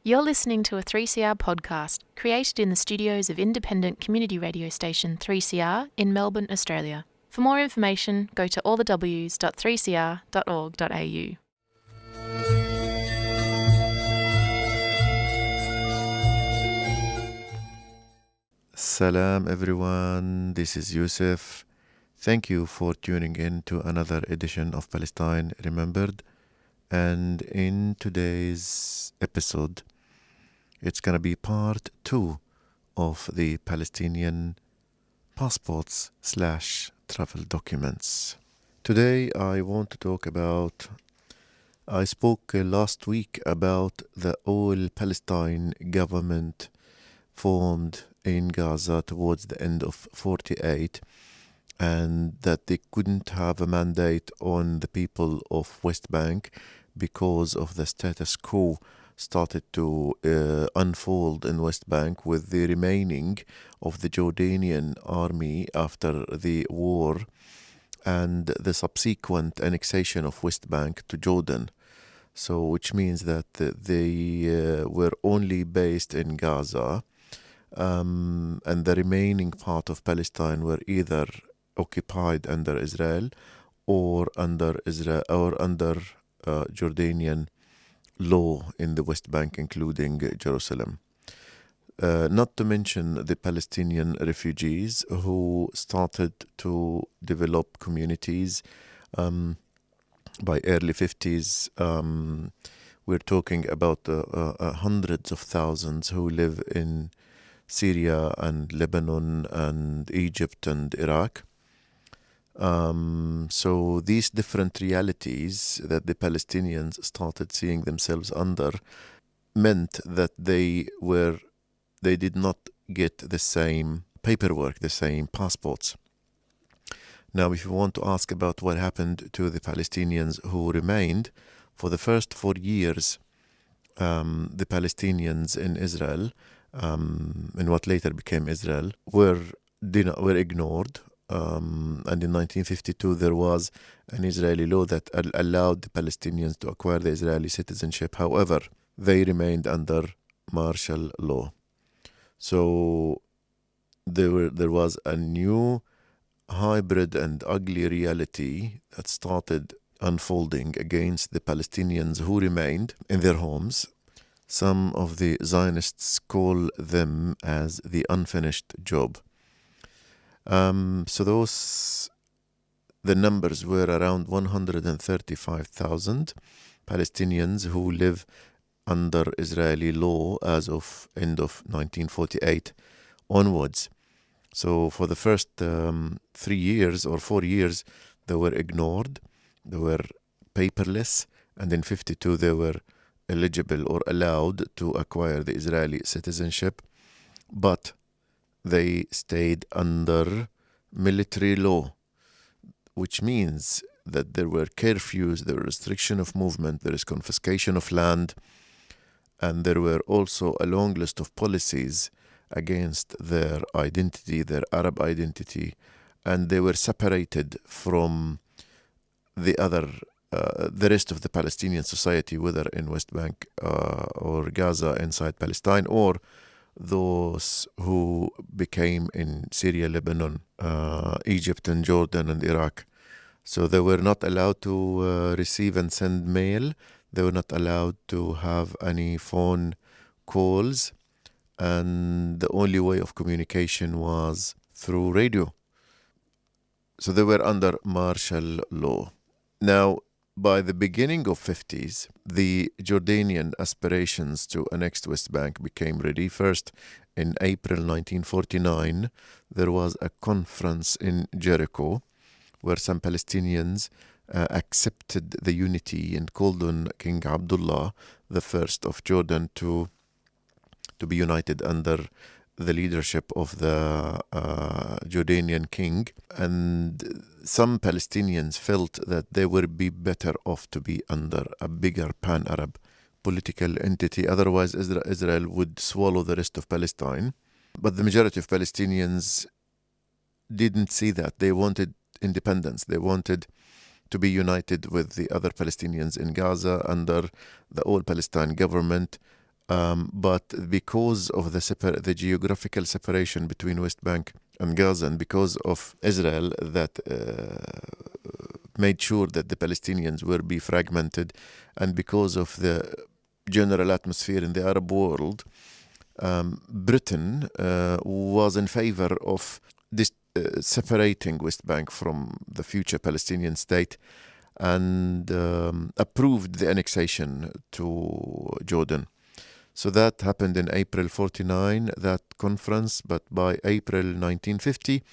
You're listening to a 3CR podcast created in the studios of independent community radio station 3CR in Melbourne, Australia. For more information, go to allthews.3cr.org.au. Salam everyone, this is Yousef. Thank you for tuning in to another edition of Palestine Remembered. And in today's episode, it's going to be part 2 of the Palestinian passports / travel documents. Today I want to talk about, I spoke last week about the All-Palestine Government formed in Gaza towards the end of 48, and that they couldn't have a mandate on the people of West Bank because of the status quo started to unfold in West Bank with the remaining of the Jordanian army after the war and the subsequent annexation of West Bank to Jordan. So which means that they were only based in Gaza, and the remaining part of Palestine were either occupied under Israel or under Jordanian law in the West Bank, including Jerusalem. Not to mention the Palestinian refugees who started to develop communities by early 50s. We're talking about hundreds of thousands who live in Syria and Lebanon and Egypt and Iraq. So these different realities that the Palestinians started seeing themselves under meant that they did not get the same paperwork, the same passports. Now, if you want to ask about what happened to the Palestinians who remained, for the first 4 years, the Palestinians in Israel, in what later became Israel, were ignored. And in 1952 there was an Israeli law that allowed the Palestinians to acquire the Israeli citizenship. However, they remained under martial law. So there was a new hybrid and ugly reality that started unfolding against the Palestinians who remained in their homes. Some of the Zionists call them as the unfinished job. So the numbers were around 135,000 Palestinians who live under Israeli law as of end of 1948 onwards. So for the first 3 years or 4 years, they were ignored, they were paperless, and in 52 they were eligible or allowed to acquire the Israeli citizenship, but they stayed under military law, which means that there were curfews, there was restriction of movement, there is confiscation of land, and there were also a long list of policies against their identity, their Arab identity, and they were separated from the rest of the Palestinian society, whether in West Bank or Gaza inside Palestine, or those who became in Syria, Lebanon, Egypt and Jordan and Iraq. So they were not allowed to receive and send mail. They were not allowed to have any phone calls. And the only way of communication was through radio. So they were under martial law. Now, by the beginning of 50s, the Jordanian aspirations to annex West Bank became ready. First, in April 1949, there was a conference in Jericho where some Palestinians accepted the unity and called on King Abdullah I of Jordan to be united under the leadership of the Jordanian king. And some Palestinians felt that they would be better off to be under a bigger pan-Arab political entity. Otherwise, Israel would swallow the rest of Palestine. But the majority of Palestinians didn't see that. They wanted independence. They wanted to be united with the other Palestinians in Gaza under the All-Palestine Government But because of the geographical separation between West Bank and Gaza, and because of Israel that made sure that the Palestinians will be fragmented, and because of the general atmosphere in the Arab world, Britain was in favor of this separating West Bank from the future Palestinian state, and approved the annexation to Jordan. So that happened in April 49, that conference, but by April 1950,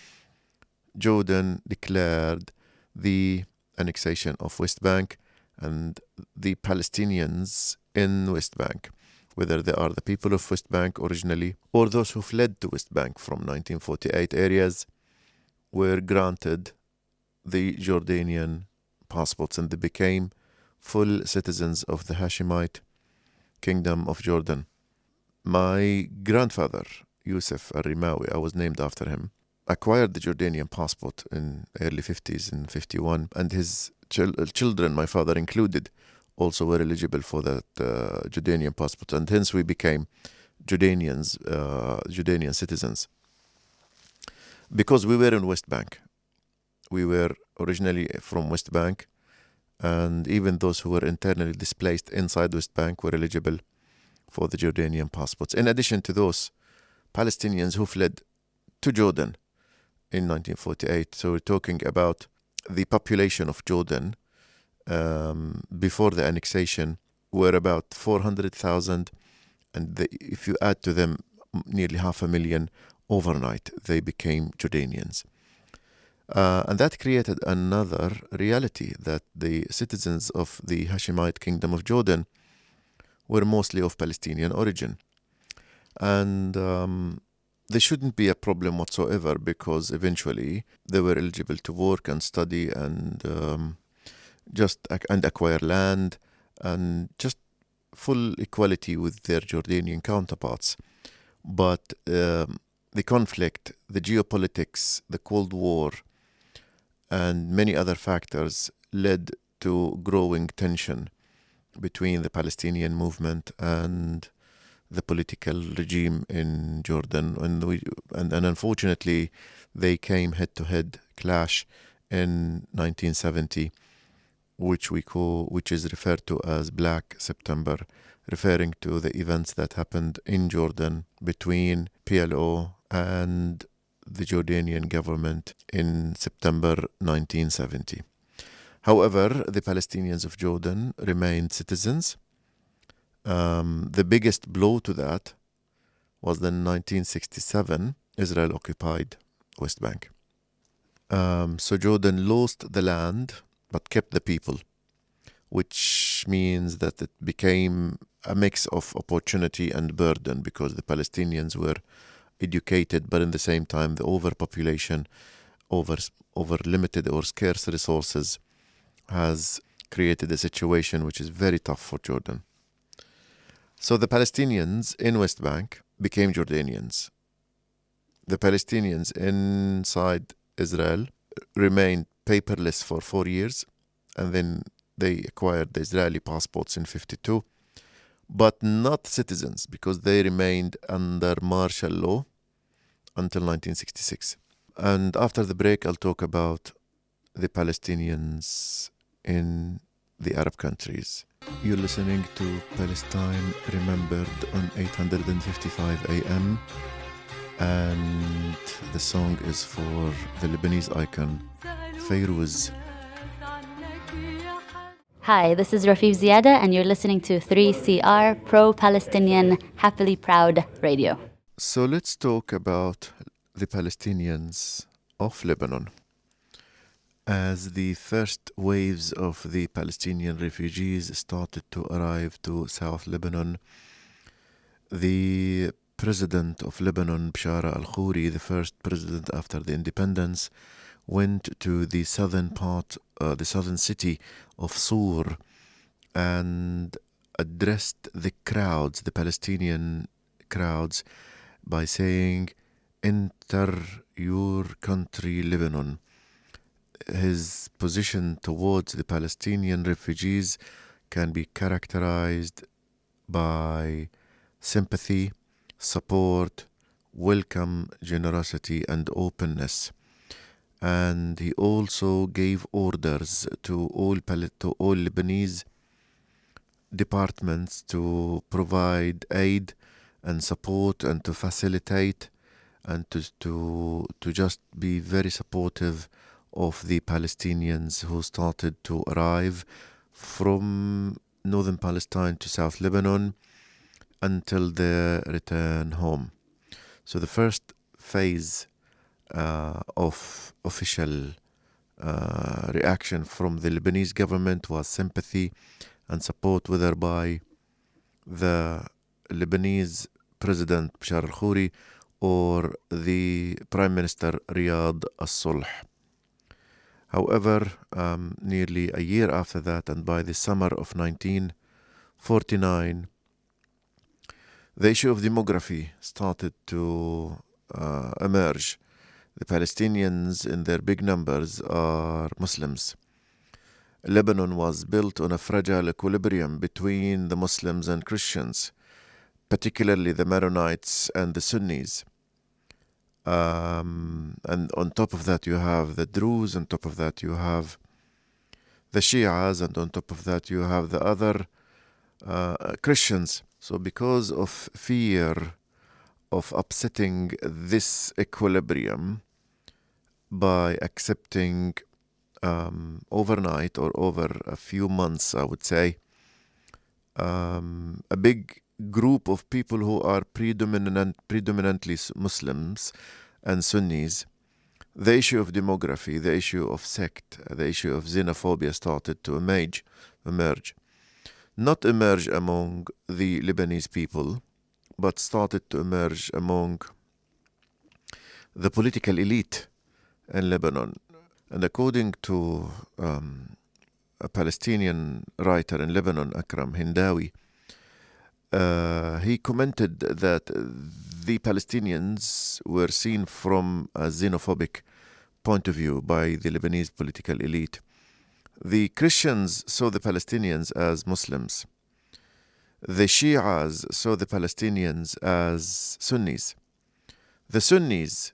Jordan declared the annexation of West Bank, and the Palestinians in West Bank, whether they are the people of West Bank originally or those who fled to West Bank from 1948 areas, were granted the Jordanian passports, and they became full citizens of the Hashemite Kingdom of Jordan. My grandfather, Yousef al-Rimawi, I was named after him, acquired the Jordanian passport in early 50s, in 51, and his children, my father included, also were eligible for that Jordanian passport, and hence we became Jordanian citizens. Because we were in West Bank. We were originally from West Bank, and even those who were internally displaced inside West Bank were eligible for the Jordanian passports. In addition to those Palestinians who fled to Jordan in 1948. So we're talking about the population of Jordan before the annexation were about 400,000, and if you add to them nearly 500,000 overnight, they became Jordanians. And that created another reality, that the citizens of the Hashemite Kingdom of Jordan were mostly of Palestinian origin. And there shouldn't be a problem whatsoever, because eventually they were eligible to work and study and acquire land, and just full equality with their Jordanian counterparts. But the conflict, the geopolitics, the Cold War, and many other factors led to growing tension between the Palestinian movement and the political regime in Jordan. And unfortunately, they came head-to-head clash in 1970, which is referred to as Black September, referring to the events that happened in Jordan between PLO and the Jordanian government in September 1970. However, the Palestinians of Jordan remained citizens. The biggest blow to that was the 1967 Israel occupied West Bank. So Jordan lost the land but kept the people, which means that it became a mix of opportunity and burden, because the Palestinians were educated, but in the same time the overpopulation, over limited or scarce resources has created a situation which is very tough for Jordan. So the Palestinians in West Bank became Jordanians. The Palestinians inside Israel remained paperless for 4 years, and then they acquired the Israeli passports in 52, but not citizens, because they remained under martial law until 1966. And after the break, I'll talk about the Palestinians in the Arab countries. You're listening to Palestine Remembered on 855 AM, and the song is for the Lebanese icon Fairuz. Hi, this is Rafif Ziada, and you're listening to 3CR, pro-Palestinian, happily proud radio. So let's talk about the Palestinians of Lebanon. As the first waves of the Palestinian refugees started to arrive to South Lebanon, the president of Lebanon, Bashara al-Khoury, the first president after the independence, went to the southern part, the southern city of Sur, and addressed the crowds, the Palestinian crowds, by saying, "Enter your country, Lebanon." His position towards the Palestinian refugees can be characterized by sympathy, support, welcome, generosity, and openness. And he also gave orders to all Lebanese departments to provide aid and support and to facilitate and to just be very supportive of the Palestinians who started to arrive from northern Palestine to South Lebanon until their return home. So the first phase of official reaction from the Lebanese government was sympathy and support, whether by the Lebanese President Bashar al-Khoury or the Prime Minister Riyad al-Sulh. However, nearly a year after that, and by the summer of 1949, the issue of demography started to emerge. The Palestinians, in their big numbers, are Muslims. Lebanon was built on a fragile equilibrium between the Muslims and Christians, particularly the Maronites and the Sunnis. And on top of that you have the Druze, on top of that you have the Shias, and on top of that you have the other Christians. So because of fear of upsetting this equilibrium by accepting overnight or over a few months, I would say, a big group of people who are predominantly Muslims and Sunnis, the issue of demography, the issue of sect, the issue of xenophobia started to emerge. Not emerge among the Lebanese people, but started to emerge among the political elite in Lebanon. And according to a Palestinian writer in Lebanon, Akram Hindawi, he commented that the Palestinians were seen from a xenophobic point of view by the Lebanese political elite. The Christians saw the Palestinians as Muslims. The Shias saw the Palestinians as Sunnis. The Sunnis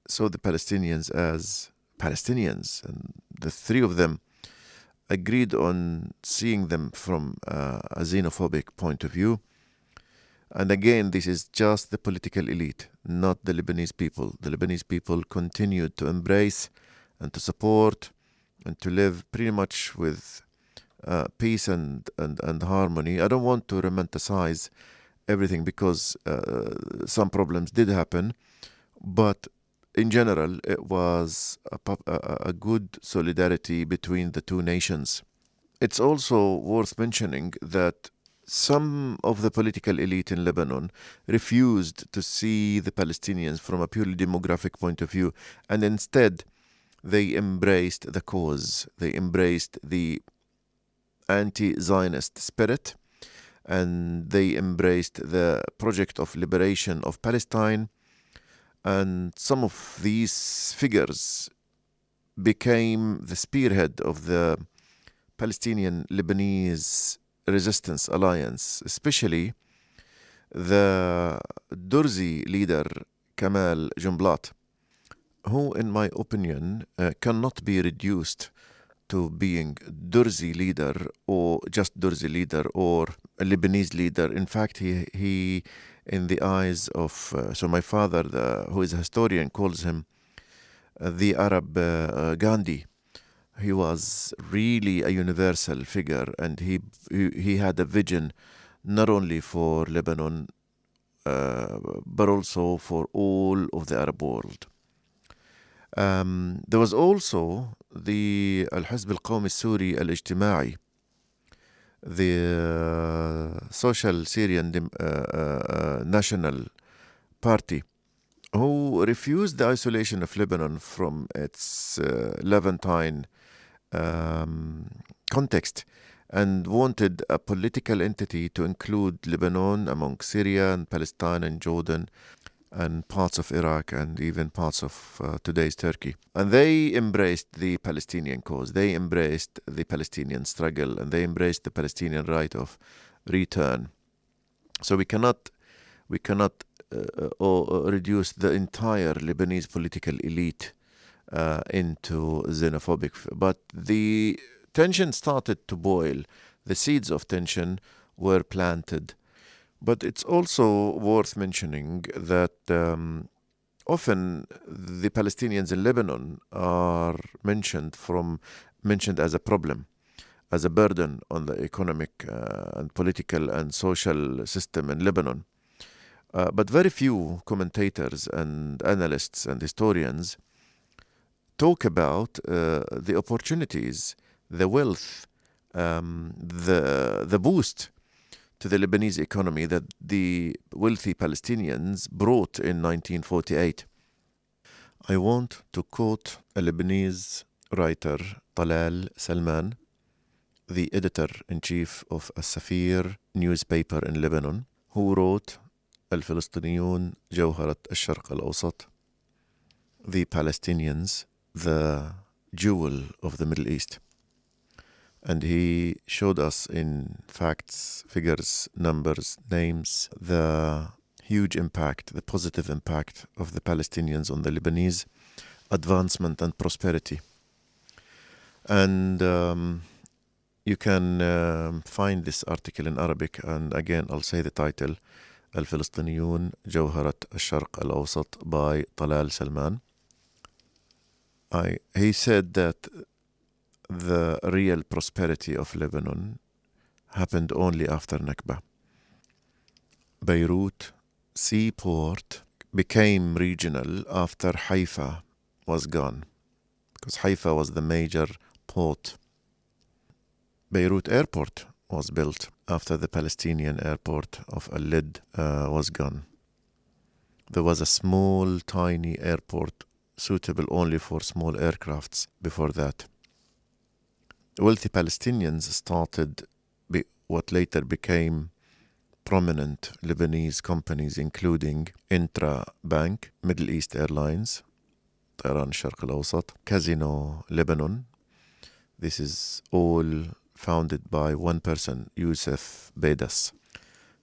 saw the Palestinians as Palestinians, and the three of them agreed on seeing them from a xenophobic point of view. And again, this is just the political elite, not the Lebanese people. The Lebanese people continued to embrace and to support and to live pretty much with peace and harmony. I don't want to romanticize everything because some problems did happen, but in general, it was a good solidarity between the two nations. It's also worth mentioning that some of the political elite in Lebanon refused to see the Palestinians from a purely demographic point of view, and instead they embraced the cause. They embraced the anti-Zionist spirit, and they embraced the project of liberation of Palestine. And some of these figures became the spearhead of the Palestinian-Lebanese resistance alliance, especially the Durzi leader Kamal Jumblat, who, in my opinion, cannot be reduced to being Durzi leader or just Durzi leader or a Lebanese leader. In fact, he in the eyes of, so my father, who is a historian, calls him the Arab Gandhi. He was really a universal figure, and he had a vision not only for Lebanon, but also for all of the Arab world. There was also the Al-Hizb al-Qawmi al-Suri al-Ijtima'i, the social Syrian national party, who refused the isolation of Lebanon from its Levantine context and wanted a political entity to include Lebanon among Syria and Palestine and Jordan and parts of Iraq and even parts of today's Turkey. And they embraced the Palestinian cause. They embraced the Palestinian struggle, and they embraced the Palestinian right of return. So we cannot reduce the entire Lebanese political elite into xenophobic. But the tension started to boil. The seeds of tension were planted. But it's also worth mentioning that often the Palestinians in Lebanon are mentioned as a problem, as a burden on the economic and political and social system in Lebanon. But very few commentators and analysts and historians talk about the opportunities, the wealth, the boost to the Lebanese economy that the wealthy Palestinians brought in 1948. I want to quote a Lebanese writer, Talal Salman, the editor-in-chief of As-Safir newspaper in Lebanon, who wrote الفلسطينيون جوهرة الشرق الأوسط, the Palestinians, the jewel of the Middle East. And he showed us in facts, figures, numbers, names, the huge impact, the positive impact of the Palestinians on the Lebanese advancement and prosperity. And you can find this article in Arabic, and again I'll say the title, الفلسطينيون جوهرة الشرق الأوسط by Talal Salman. He said that the real prosperity of Lebanon happened only after Nakba. Beirut seaport became regional after Haifa was gone, because Haifa was the major port. Beirut airport was built after the Palestinian airport of Al-Lid was gone. There was a small, tiny airport suitable only for small aircrafts before that. Wealthy Palestinians started what later became prominent Lebanese companies, including Intra Bank, Middle East Airlines, طيران الشرق الأوسط, Casino Lebanon. This is all founded by one person, Yousef Bedas.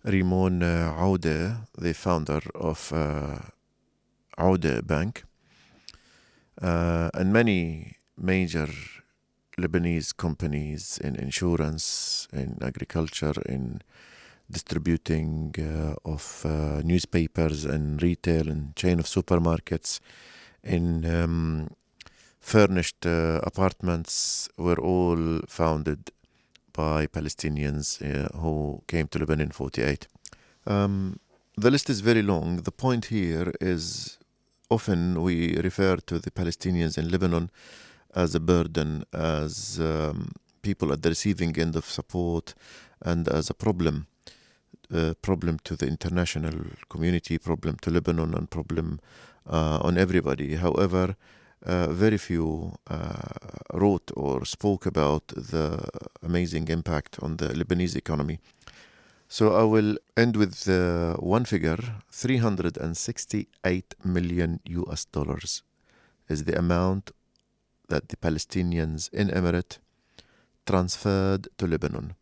Rimon Aude, the founder of Aude Bank, and many major Lebanese companies in insurance, in agriculture, in distributing of newspapers and retail and chain of supermarkets, in furnished apartments, were all founded by Palestinians who came to Lebanon in 1948. The list is very long. The point here is often we refer to the Palestinians in Lebanon as a burden, as people at the receiving end of support, and as a problem to the international community, problem to Lebanon, and problem on everybody. However, very few wrote or spoke about the amazing impact on the Lebanese economy. So I will end with one figure. $368 million is the amount that the Palestinians in Emirate transferred to Lebanon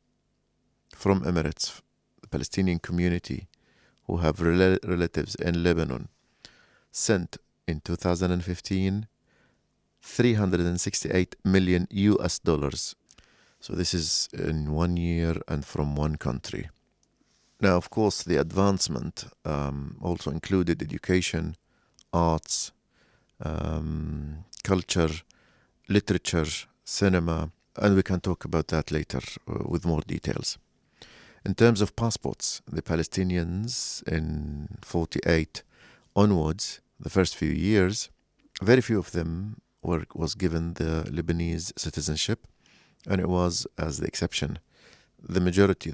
from Emirates. The Palestinian community who have relatives in Lebanon sent in 2015 $368 million. So this is in 1 year and from one country. Now, of course, the advancement also included education, arts, culture, literature, cinema, and we can talk about that later with more details. In terms of passports, the Palestinians in 1948 onwards, the first few years, very few of them was given the Lebanese citizenship, and it was as the exception. The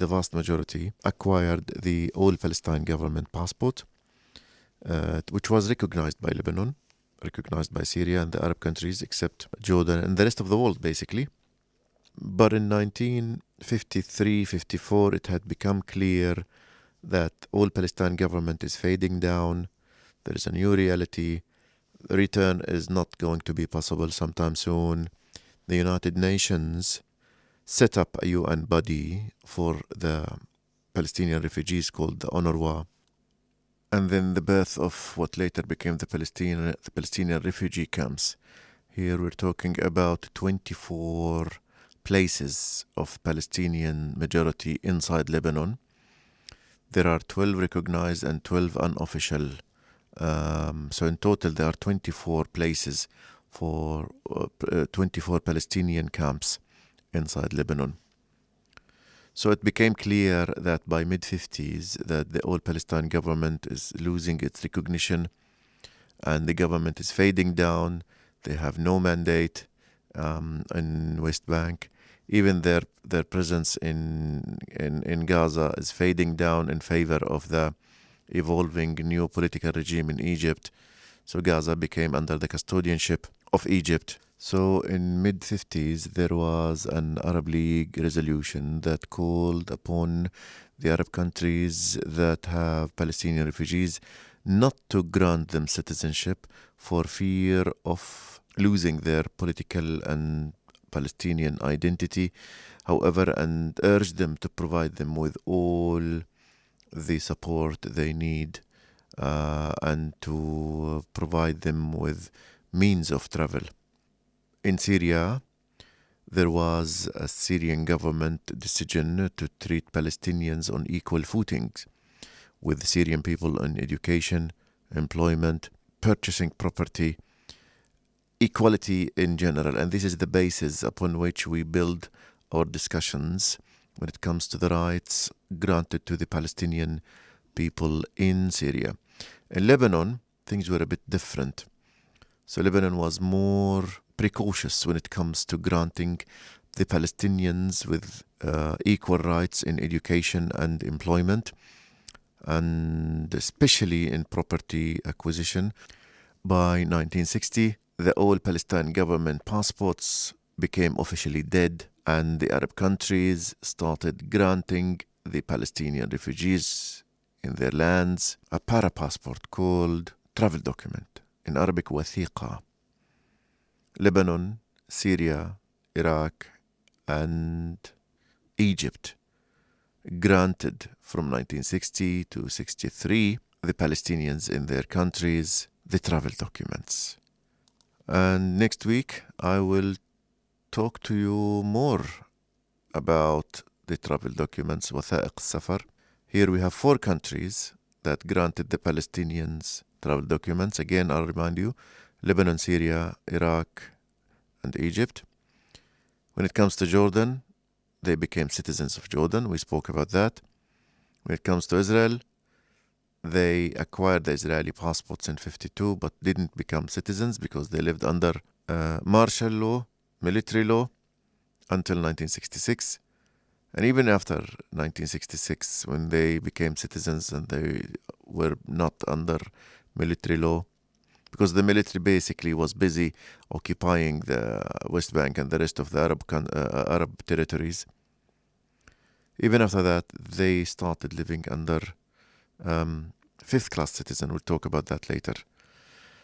vast majority, acquired the All-Palestine Government Passport, which was recognized by Lebanon, recognized by Syria and the Arab countries, except Jordan and the rest of the world, basically. But in 1953-54, it had become clear that All-Palestine government is fading down. There is a new reality. The return is not going to be possible sometime soon. The United Nations set up a UN body for the Palestinian refugees called the UNRWA, and then the birth of what later became the Palestinian refugee camps. Here we're talking about 24 places of Palestinian majority inside Lebanon. There are 12 recognized and 12 unofficial. So in total there are 24 places for 24 Palestinian camps inside Lebanon. So it became clear that by mid-50s that the All-Palestine government is losing its recognition and the government is fading down. They have no mandate in West Bank. Even their presence in Gaza is fading down in favor of the evolving new political regime in Egypt. So Gaza became under the custodianship of Egypt. So in mid-50s, there was an Arab League resolution that called upon the Arab countries that have Palestinian refugees not to grant them citizenship for fear of losing their political and Palestinian identity. However, and urged them to provide them with all the support they need and to provide them with means of travel. In Syria, there was a Syrian government decision to treat Palestinians on equal footings with Syrian people in education, employment, purchasing property, equality in general. And this is the basis upon which we build our discussions when it comes to the rights granted to the Palestinian people in Syria. In Lebanon, things were a bit different. So Lebanon was more precautious when it comes to granting the Palestinians with equal rights in education and employment, and especially in property acquisition. By 1960, the All-Palestine Government Passports became officially dead, and the Arab countries started granting the Palestinian refugees in their lands a para-passport called travel document, in Arabic wathiqa. Lebanon, Syria, Iraq, and Egypt granted from 1960 to 63 the Palestinians in their countries the travel documents. And next week I will talk to you more about the travel documents, وثائق السفر. Here we have 4 countries that granted the Palestinians travel documents. Again, I'll remind you, Lebanon, Syria, Iraq, and Egypt. When it comes to Jordan, they became citizens of Jordan. We spoke about that. When it comes to Israel, they acquired the Israeli passports in 52 but didn't become citizens because they lived under martial law, military law, until 1966. And even after 1966, when they became citizens and they were not under military law, because the military basically was busy occupying the West Bank and the rest of the Arab territories. Even after that, they started living under fifth-class citizen. We'll talk about that later.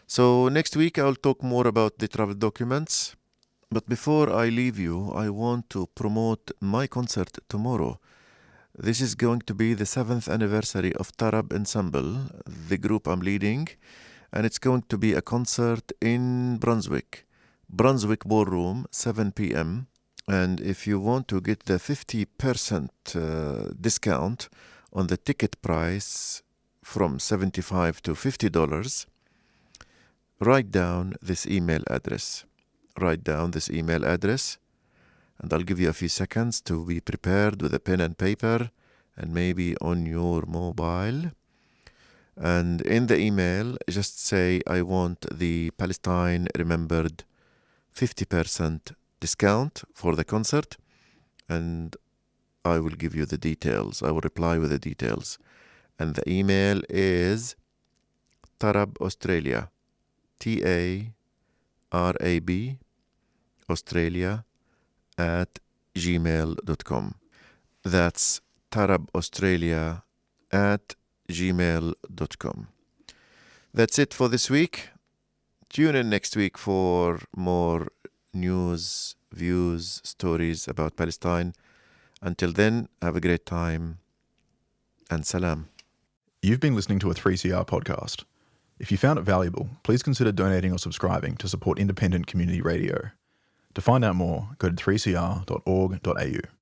So next week, I'll talk more about the travel documents. But before I leave you, I want to promote my concert tomorrow. This is going to be the 7th anniversary of Tarab Ensemble, the group I'm leading. And it's going to be a concert in Brunswick Ballroom, 7 p.m. And if you want to get the 50% discount on the ticket price from $75 to $50, write down this email address. And I'll give you a few seconds to be prepared with a pen and paper and maybe on your mobile. And in the email, just say, I want the Palestine Remembered 50% discount for the concert, and I will give you the details. I will reply with the details. And the email is Tarab Australia, TARAB Australia @gmail.com. That's Tarab Australia @gmail.com. That's it for this week. Tune in next week for more news, views, stories about Palestine. Until then, have a great time. and salam. You've been listening to a 3CR podcast. If you found it valuable, please consider donating or subscribing to support independent community radio. To find out more, go to 3cr.org.au.